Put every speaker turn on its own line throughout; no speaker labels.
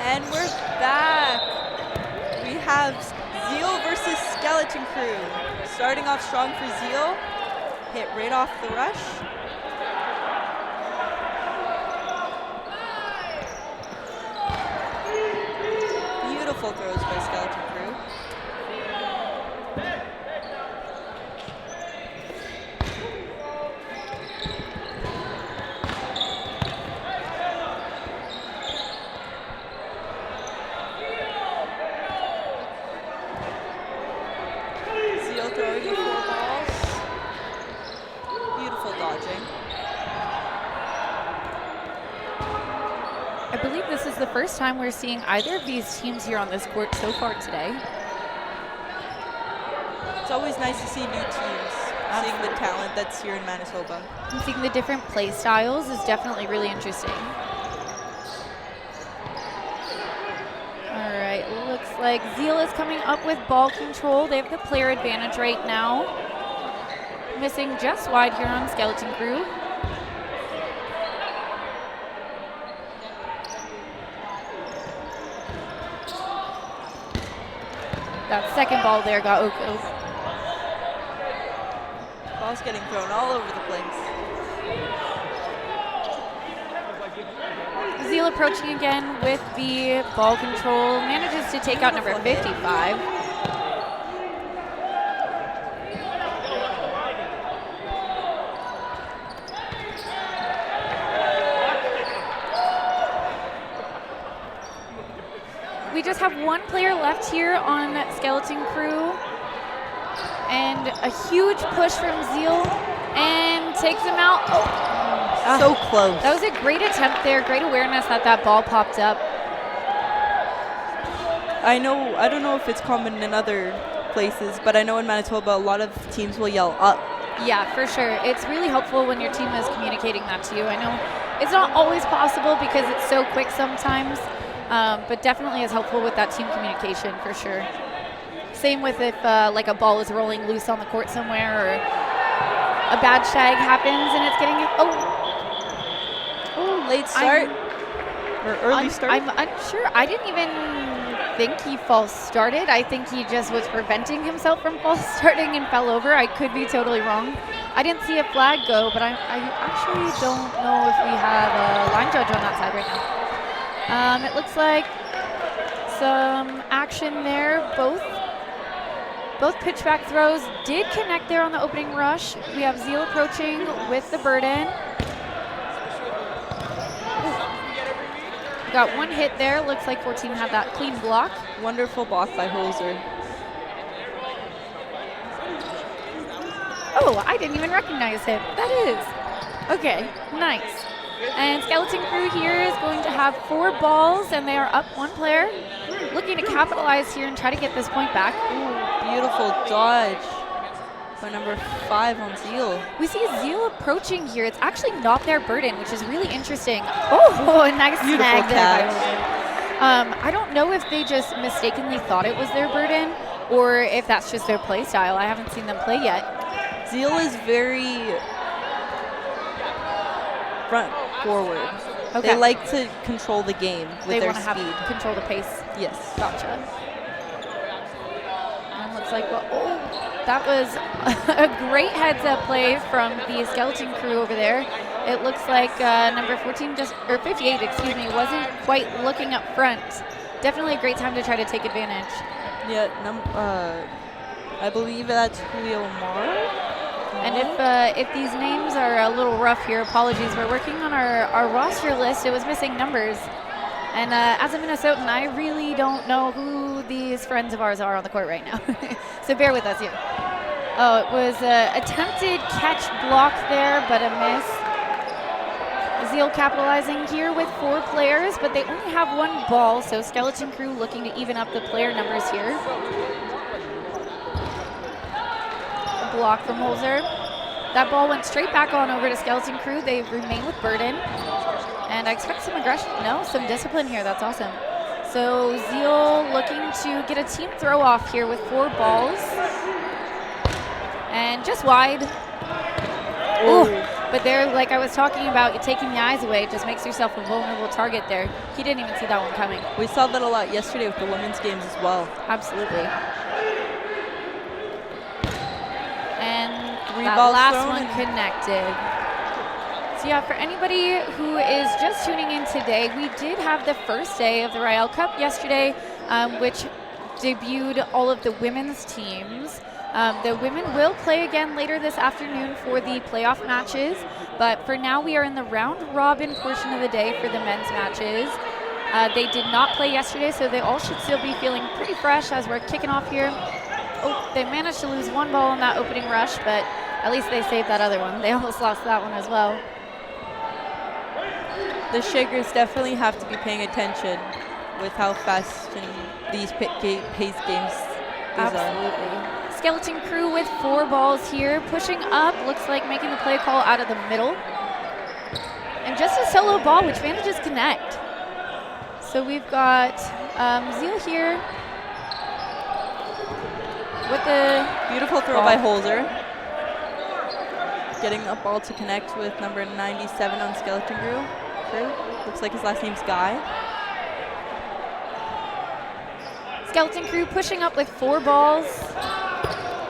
And we're back. We have Zeal versus Skeleton Crew. Starting off strong for Zeal. Hit right off the rush. Beautiful throws by Skeleton Crew. Zeal throwing the 4 balls. Beautiful dodging.
I believe this is the first time we're seeing either of these teams here on this court so far today.
It's always nice to see new teams, seeing the talent that's here in Manitoba.
And seeing the different play styles is definitely really interesting. All right, looks like Zeal is coming up with ball control. They have the player advantage right now. Missing just wide here on Skeleton Crew. That second ball there got Oko.
Ball's getting thrown all over the place.
Zeal approaching again with the ball control. Manages to take out number 55. We just have one player left here on Skeleton Crew. And a huge push from Zeal and takes him out. Oh.
So close.
That was a great attempt there. Great awareness that ball popped up.
I don't know if it's common in other places, but I know in Manitoba a lot of teams will yell up.
Yeah, for sure. It's really helpful when your team is communicating that to you. I know it's not always possible because it's so quick sometimes, but definitely is helpful with that team communication for sure. Same with if like a ball is rolling loose on the court somewhere or a bad shag happens and it's getting
late start or early start.
I'm unsure. I didn't even think he false started. I think he just was preventing himself from false starting and fell over. I could be totally wrong. I didn't see a flag go, but I actually don't know if we have a line judge on that side right now. It looks like some action there. Both pitchback throws did connect there on the opening rush. We have Zeal approaching with the burden. We got one hit there. Looks like 14 had that clean block.
Wonderful block by Hoser.
Oh, I didn't even recognize him. That is. Okay, nice. And Skeleton Crew here is going to have 4 balls, and they are up 1 player. Looking to capitalize here and try to get this point back.
Ooh, beautiful dodge by number 5 on Zeal.
We see Zeal approaching here. It's actually not their burden, which is really interesting. Oh, a nice snag there. I don't know if they just mistakenly thought it was their burden or if that's just their play style. I haven't seen them play yet.
Zeal is very front forward.
Okay.
They like to control the game with their speed.
They want to control the pace.
Yes.
Gotcha. And looks like, that was a great heads-up play from the Skeleton Crew over there. It looks like number 14, or 58, excuse me, wasn't quite looking up front. Definitely a great time to try to take advantage.
Yeah, I believe that's Julio Amaro.
And if these names are a little rough here, apologies. We're working on our roster list. It was missing numbers. And as a Minnesotan, I really don't know who these friends of ours are on the court right now. So bear with us here. Oh, it was an attempted catch block there, but a miss. Zeal capitalizing here with 4 players, but they only have 1 ball, so Skeleton Crew looking to even up the player numbers here. A block from Holzer. That ball went straight back on over to Skeleton Crew. They remain with burden. And I expect some aggression. No, some discipline here. That's awesome. So Zeal looking to get a team throw off here with 4 balls. And just wide. Ooh, But there, like I was talking about, taking the eyes away just makes yourself a vulnerable target there. He didn't even see that one coming.
We saw that a lot yesterday with the women's games as well.
Absolutely. And that
balls
last
thrown
one connected. So yeah, for anybody who is just tuning in today, we did have the first day of the Royale Cup yesterday, which debuted all of the women's teams. The women will play again later this afternoon for the playoff matches, but for now we are in the round robin portion of the day for the men's matches. They did not play yesterday, so they all should still be feeling pretty fresh as we're kicking off here. Oh, they managed to lose one ball in that opening rush, but at least they saved that other one. They almost lost that one as well.
The Shakers definitely have to be paying attention with how fast in these pace games
Absolutely. Skeleton Crew with 4 balls here, pushing up, looks like making the play call out of the middle. And just a solo ball, which manages connect. So we've got Zeal here with the
beautiful throw by Holzer. Getting a ball to connect with number 97 on Skeleton Crew. Looks like his last name's Guy.
Skeleton Crew pushing up with 4 balls.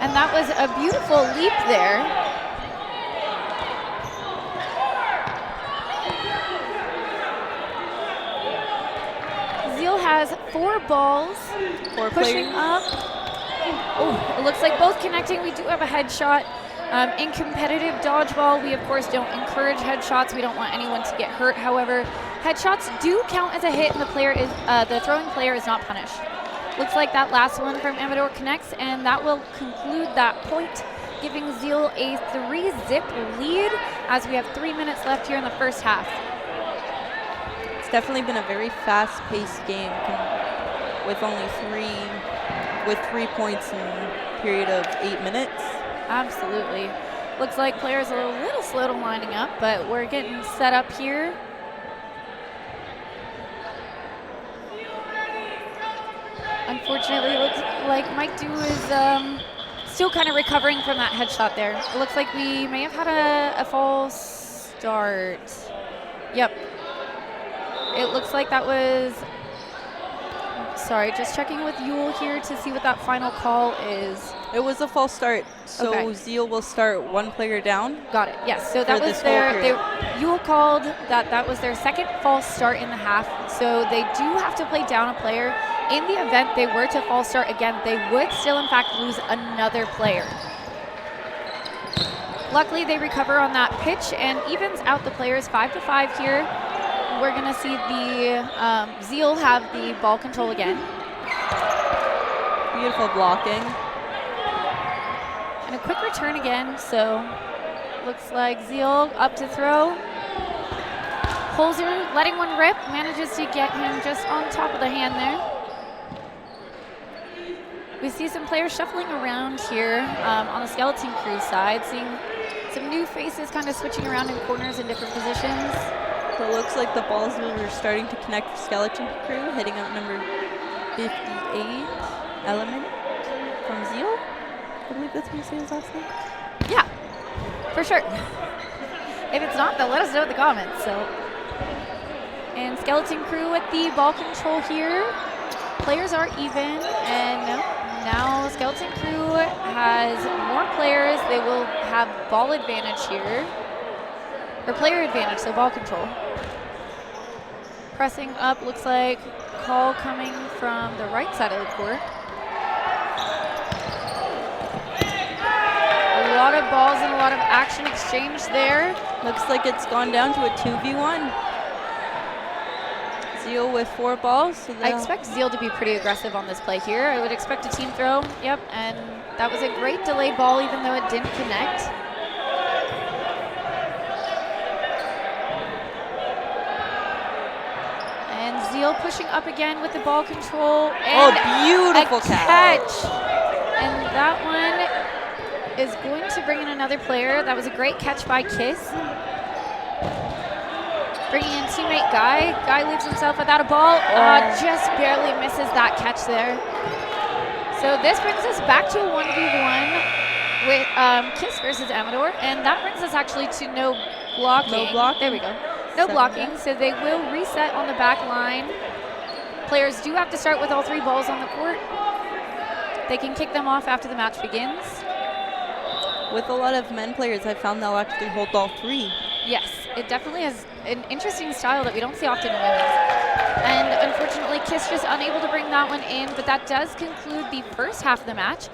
And that was a beautiful leap there. Zeal has 4 balls.
4
pushing
players.
Up. Oh, it looks like both connecting. We do have a headshot. In competitive dodgeball, we of course don't encourage headshots. We don't want anyone to get hurt. However, headshots do count as a hit, and the throwing player is not punished. Looks like that last one from Amador connects, and that will conclude that point, giving Zeal a 3-zip lead as we have 3 minutes left here in the first half.
It's definitely been a very fast-paced game with only 3 points in a period of 8 minutes.
Absolutely. Looks like players are a little slow to lining up, but we're getting set up here. Unfortunately, it looks like Mike Du is still kind of recovering from that headshot there. It looks like we may have had a false start. Yep. It looks like that was, sorry, just checking with Yule here to see what that final call is.
It was a false start, so okay. Zeal will start 1 player down.
Got it, yes. So that was Yule called that was their second false start in the half, so they do have to play down a player. In the event they were to false start again, they would still in fact lose another player. Luckily they recover on that pitch and evens out the players 5-5 here. We're gonna see the Zeal have the ball control again.
Beautiful blocking.
And a quick return again, so looks like Zeal up to throw. Holzer letting one rip, manages to get him just on top of the hand there. We see some players shuffling around here on the Skeleton Crew side, seeing some new faces kind of switching around in corners in different positions.
So it looks like the balls are starting to connect for Skeleton Crew, hitting up number 58, Element from Zeal. I believe that's how you say his last name.
Yeah, for sure. If it's not, then let us know in the comments. So, and Skeleton Crew with the ball control here. Players are even, and now Skeleton Crew has more players. They will have ball advantage here, or player advantage, so ball control. Pressing up, looks like call coming from the right side of the court. A lot of balls and a lot of action exchange there.
Looks like it's gone down to a 2v1. Zeal with 4 balls. So
I expect Zeal to be pretty aggressive on this play here. I would expect a team throw. Yep, and that was a great delayed ball even though it didn't connect. And Zeal pushing up again with the ball control. And
beautiful
catch. And that one is going to bring in another player. That was a great catch by Kiss. Bringing in teammate Guy. Guy leaves himself without a ball. Just barely misses that catch there. So this brings us back to a 1v1. with Kiss versus Amador, and that brings us actually to no blocking.
No blocking.
There we go. No
7
blocking,
back.
so they will reset on the back line. Players do have to start with all 3 balls on the court. They can kick them off after the match begins.
With a lot of men players, I found they'll actually hold all 3.
Yes, it definitely has an interesting style that we don't see often in women's. And unfortunately, Kiss just unable to bring that one in, but that does conclude the first half of the match.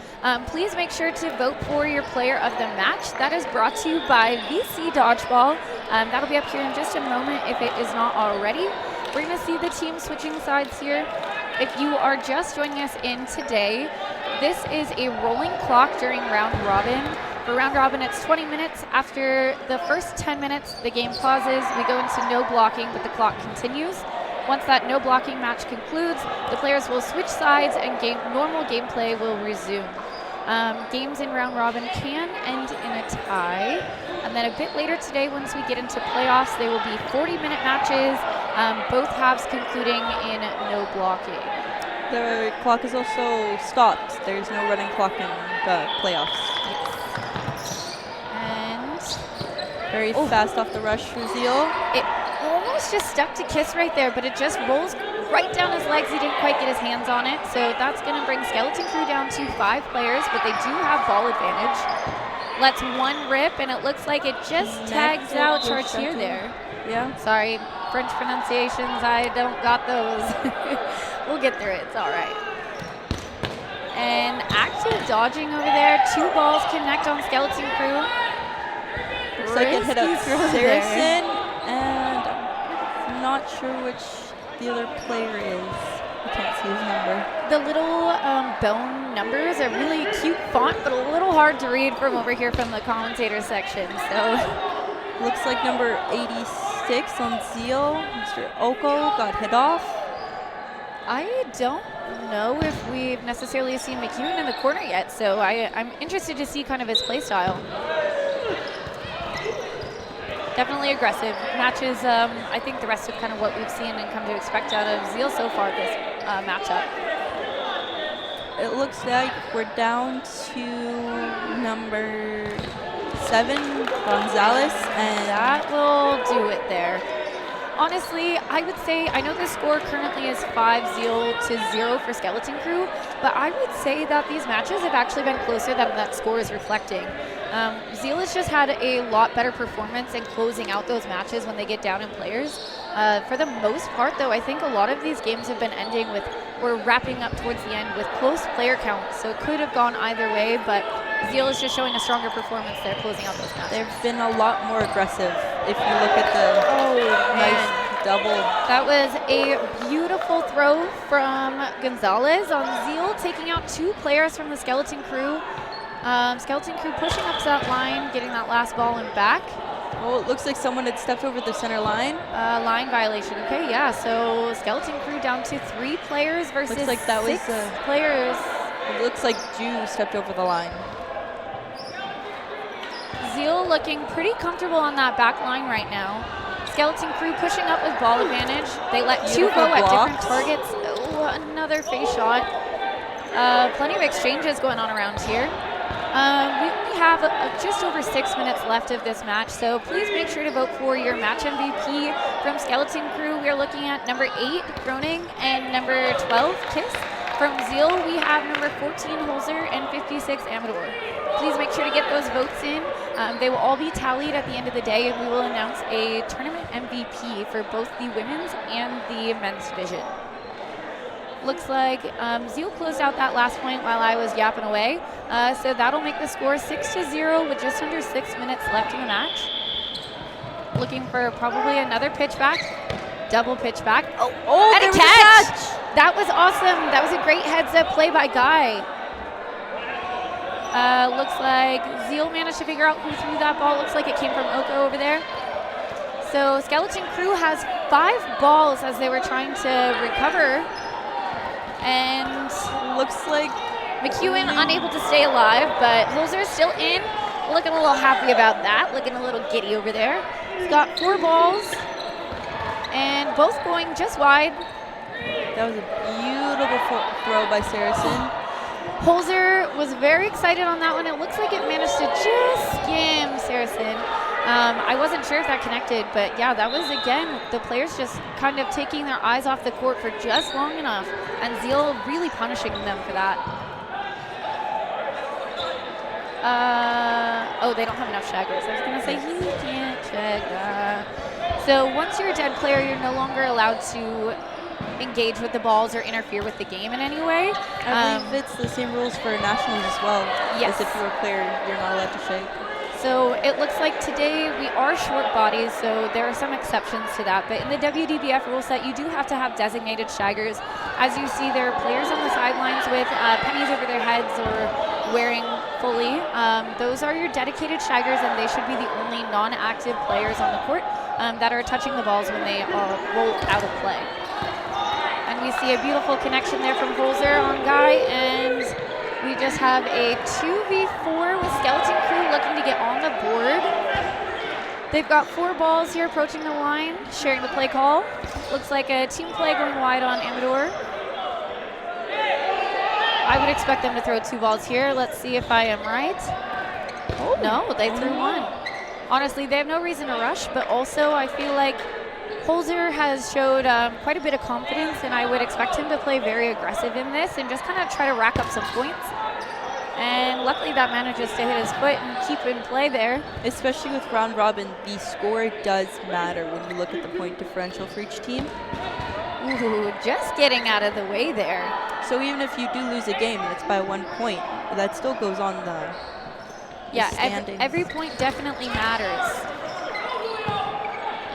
Please make sure to vote for your player of the match. That is brought to you by VC Dodgeball. That'll be up here in just a moment if it is not already. We're going to see the team switching sides here. If you are just joining us in today, this is a rolling clock during round robin. For round robin, it's 20 minutes. After the first 10 minutes, the game pauses. We go into no blocking, but the clock continues. Once that no blocking match concludes, the players will switch sides and normal gameplay will resume. Games in round robin can end in a tie. And then a bit later today, once we get into playoffs, they will be 40-minute matches, both halves concluding in no blocking.
The clock is also stopped. There's no running clock in the playoffs.
And
very fast off the rush for Zeal.
It almost just stuck to Kiss right there, but it just rolls right down his legs. He didn't quite get his hands on it, so that's going to bring Skeleton Crew down to 5 players, but they do have ball advantage. Lets one rip, and it looks like it just tags out Chartier there.
Yeah.
Sorry, French pronunciations, I don't got those. We'll get through it, it's all right. And active dodging over there. 2 balls connect on Skeleton Crew.
Looks like it hit up Saracen, and I'm not sure which the other player is. I can't see his number.
The little bone numbers are really cute font, but a little hard to read from over here from the commentator section. So
looks like number 86 on Zeal, Mr. Oko, got hit off.
I don't know if we've necessarily seen McEwen in the corner yet, so I'm interested to see kind of his play style. Definitely aggressive. Matches, I think the rest of kind of what we've seen and come to expect out of Zeal so far this matchup.
It looks like we're down to number 7, Gonzalez, and
that will do it there. Honestly, I would say, I know the score currently is 5 Zeal to 0 for Skeleton Crew, but I would say that these matches have actually been closer than that score is reflecting. Zeal has just had a lot better performance in closing out those matches when they get down in players. For the most part, though, I think a lot of these games have been ending with, or wrapping up towards the end with close player counts, so it could have gone either way, but Zeal is just showing a stronger performance there closing out those matches.
They've been a lot more aggressive if you look at the nice double.
That was a beautiful throw from Gonzalez on Zeal, taking out 2 players from the Skeleton Crew. Skeleton Crew pushing up to that line, getting that last ball and back.
Oh, it looks like someone had stepped over the center line.
Line violation. Okay, yeah. So Skeleton Crew down to 3 players versus
looks like that
6 players.
It looks like Jew stepped over the line.
Zeal looking pretty comfortable on that back line right now. Skeleton Crew pushing up with ball advantage. They let 2 go at different targets. Oh, another face shot. Plenty of exchanges going on around here. We only have just over 6 minutes left of this match, so please make sure to vote for your match MVP from Skeleton Crew. We are looking at number 8, Groening, and number 12, Kiss. From Zeal, we have number 14, Holzer, and 56, Amador. Please make sure to get those votes in. They will all be tallied at the end of the day, and we will announce a tournament MVP for both the women's and the men's division. Looks like Zeal closed out that last point while I was yapping away. So that'll make the score 6-0 with just under 6 minutes left in the match. Looking for probably another pitch back. Double pitch back. Oh, and a catch! That was awesome. That was a great heads-up play by Guy. Looks like Zeal managed to figure out who threw that ball. Looks like it came from Oko over there. So Skeleton Crew has 5 balls as they were trying to recover. And
looks like
McEwen unable to stay alive, but Holzer's still in. Looking a little happy about that. Looking a little giddy over there. He's got 4 balls, and both going just wide.
That was a beautiful throw by Saracen.
Holzer was very excited on that one. It looks like it managed to just skim Saracen. I wasn't sure if that connected, but yeah, that was, again, the players just kind of taking their eyes off the court for just long enough, and Zeal really punishing them for that. Oh, they don't have enough shaggers. I was going to say, you can't shag that. So once you're a dead player, you're no longer allowed to engage with the balls or interfere with the game in any way.
I believe it's the same rules for nationals as well.
Yes.
As if you're a player, you're not allowed to shake.
So it looks like today we are short bodies, so there are some exceptions to that. But in the WDBF rule set, you do have to have designated shaggers. As you see, there are players on the sidelines with pennies over their heads or wearing fully. Those are your dedicated shaggers, and they should be the only non-active players on the court that are touching the balls when they roll out of play. And we see a beautiful connection there from Holzer on Guy, and we just have a 2v4 with Skeleton Crew looking to get on the board. They've got 4 balls here approaching the line, sharing the play call. Looks like a team play going wide on Amador. I would expect them to throw 2 balls here. Let's see if I am right. Oh, no, they threw 1. Honestly, they have no reason to rush, but also I feel like Holzer has showed quite a bit of confidence, and I would expect him to play very aggressive in this and just kind of try to rack up some points. And luckily that manages to hit his foot and keep in play there.
Especially with round robin, the score does matter when you look at the point differential for each team.
Ooh, just getting out of the way there.
So even if you do lose a game and it's by 1 point, that still goes on the standings.
Every point definitely matters.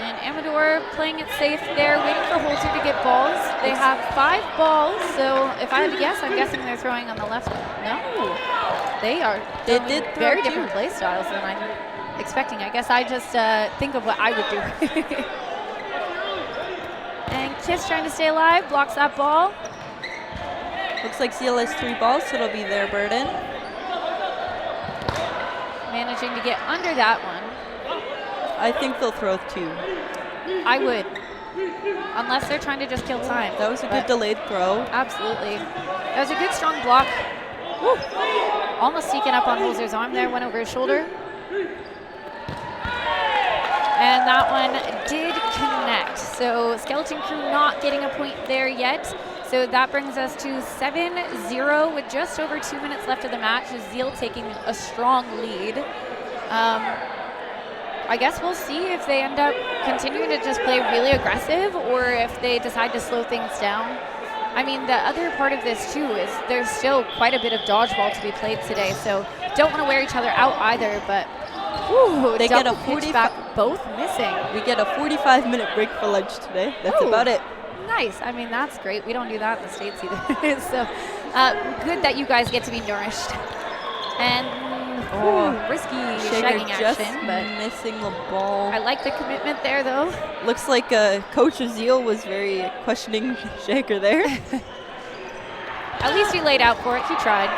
And Amador playing it safe there, waiting for Holzer to get balls. They have 5 balls, so if I had to guess, I'm guessing they're throwing on the left. No, they are.
They did throw
very
too.
different play styles than I'm expecting. I guess I just think of what I would do. And Kiss trying to stay alive, blocks that ball.
Looks like Zeal has 3 balls, so it'll be their burden.
Managing to get under that one.
I think they'll throw 2.
I would. Unless they're trying to just kill time.
That was a good delayed throw.
Absolutely. That was a good strong block. Woo. Almost sneaking up on Holzer's arm there, went over his shoulder. And that one did connect. So Skeleton Crew not getting a point there yet. So that brings us to 7-0 with just over 2 minutes left of the match. Zeal taking a strong lead. I guess we'll see if they end up continuing to just play really aggressive or if they decide to slow things down. I mean, the other part of this too is there's still quite a bit of dodgeball to be played today, so don't want to wear each other out either, but ooh,
they get a
pitch back, both missing.
We get a 45-minute break for lunch today. That's about it.
Nice. I mean, that's great. We don't do that in the States either. So good that you guys get to be nourished. And risky shagging
just
action, but
missing the ball.
I like the commitment there, though.
Looks like Coach of Zeal was very questioning Shaker there.
At least he laid out for it. He tried.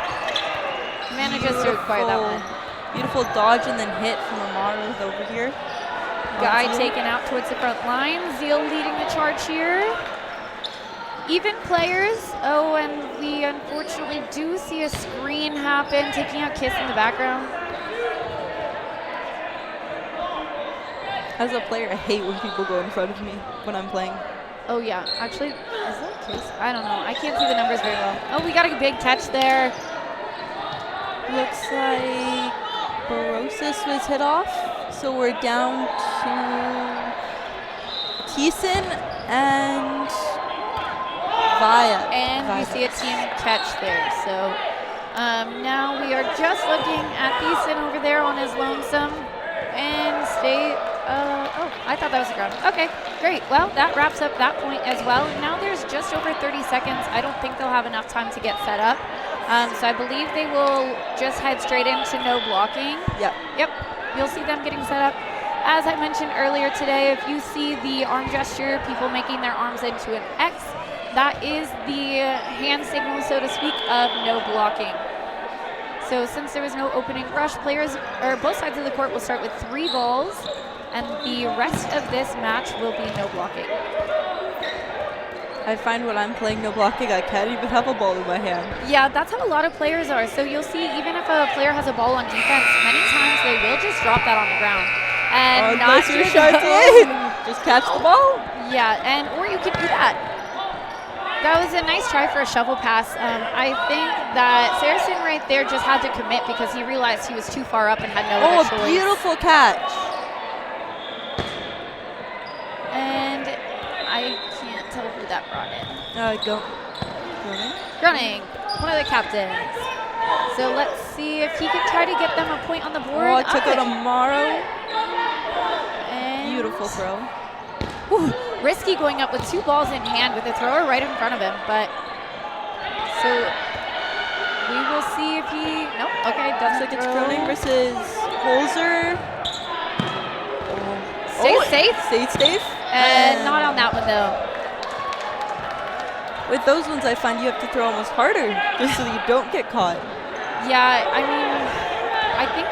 Manages to acquire that one.
Beautiful dodge and then hit from Amaro over here.
Guy taken out towards the front line. Zeal leading the charge here. Even players. Oh, and we unfortunately do see a screen happen, taking out Kiss in the background.
As a player, I hate when people go in front of me when I'm playing.
Oh, yeah. Actually, is that Kiss? I don't know. I can't see the numbers very well. Oh, we got a big catch there.
Looks like Barosis was hit off. So we're down to Thiessen and Via.
And we see a team catch there. So now we are just looking at Thiessen over there on his lonesome. And stay. Oh, I thought that was the ground. Okay, great. Well, that wraps up that point as well. Now there's just over 30 seconds. I don't think they'll have enough time to get set up. So I believe they will just head straight into no blocking. Yep. You'll see them getting set up. As I mentioned earlier today, if you see the arm gesture, people making their arms into an X, that is the hand signal, so to speak, of no blocking. So since there was no opening rush, players, or both sides of the court will start with 3 balls, and the rest of this match will be no blocking.
I find when I'm playing no blocking, I can't even have a ball in my hand.
Yeah, that's how a lot of players are. So you'll see, even if a player has a ball on defense, many times they will just drop that on the ground. And not
nice
just
shot in. Just catch the ball.
Yeah, or you could do that. That was a nice try for a shovel pass. I think that Saracen right there just had to commit because he realized he was too far up and had no other choice.
Oh, beautiful catch.
And I can't tell who that brought in. Grunning, one of the captains. So let's see if he can try to get them a point on the board.
Oh, took out Amaro.
And
beautiful throw.
Whew, risky going up with 2 balls in hand with the thrower right in front of him, but so we will see if he, nope, okay, doesn't
Looks like it's Cronin versus Holzer.
Stay safe. And not on that one though.
With those ones, I find you have to throw almost harder just so that you don't get caught.
Yeah, I mean, I think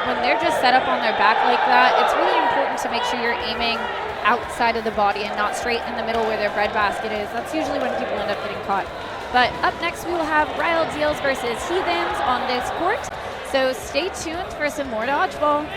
when they're just set up on their back like that, it's really important to make sure you're aiming outside of the body and not straight in the middle where their breadbasket is. That's usually when people end up getting caught. But up next, we will have Riled Zeals versus Heathens on this court. So stay tuned for some more dodgeball.